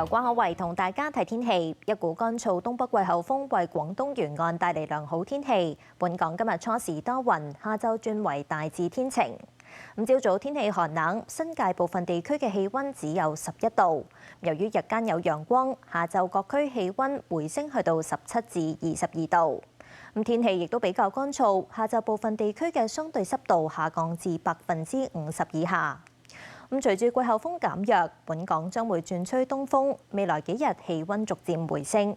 由關可慧同大家睇天氣。一股乾燥東北季候風為廣東沿岸帶嚟良好天氣。本港今日初時多雲，下晝轉為大致天晴。朝早天氣寒冷，新界部分地區嘅氣温只有11度。由於日間有陽光，下晝各區氣温回升去到17至22度。天氣亦都比較乾燥，下晝部分地區嘅相對濕度下降至50%以下。隨住季候風減弱，本港將會轉吹東風，未來幾日氣温逐漸回升。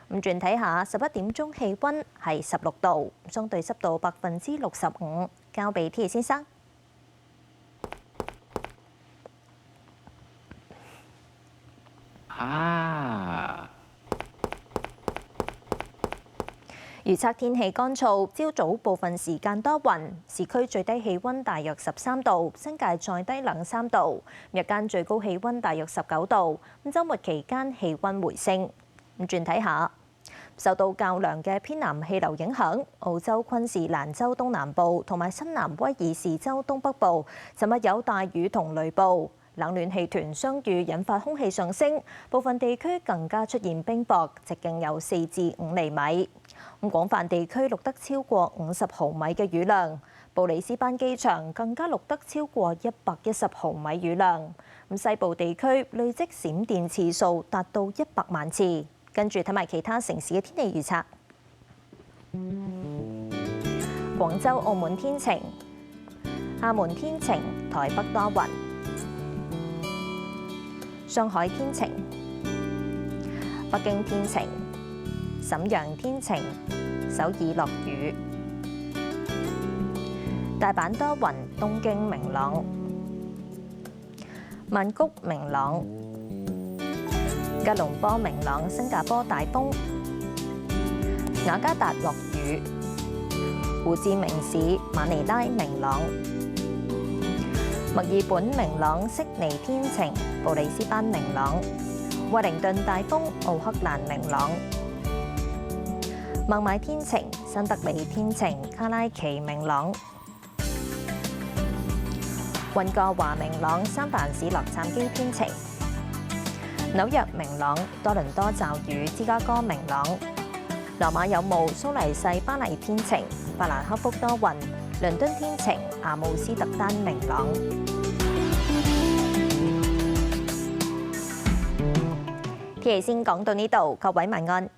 轉睇下11點鐘氣温係16度，相對濕度65%。交俾 T 先生。預測天氣乾燥，朝早部分時間多雲，市區最低氣温大約13度，新界再低2-3度。日間最高氣温大約19度。週末期間氣温回升。轉睇下，受到較涼嘅偏南氣流影響，澳洲昆士蘭州東南部同埋新南威爾士州東北部，尋日有大雨同雷暴。冷暖氣團相遇，引發空氣上升，部分地區更加出現冰雹，直徑有4至5厘米。廣泛地區錄得超過50毫米嘅雨量，布里斯班機場更加錄得超過110毫米雨量。西部地區累積閃電次數達到100萬次。跟住睇埋其他城市嘅天氣預測。廣州、澳門天晴，廈門天晴，台北多雲。上海天晴，北京天晴，瀋陽天晴，首爾落雨，大阪多雲，東京明朗，曼谷明朗，吉隆坡明朗，新加坡大風，雅加達落雨，胡志明市、馬尼拉明朗。墨爾本明朗，悉尼天晴，布里斯班明朗，惠靈頓大風，奧克蘭明朗，孟買天晴，新德里天晴，卡拉奇明朗，溫哥華明朗，三藩市洛杉磯天晴，紐約明朗，多倫多驟雨，芝加哥明朗，羅馬有霧，蘇黎世、巴黎天晴，法蘭克福多雲。倫敦天晴，阿姆斯特丹明朗。天氣先講到呢度，各位晚安。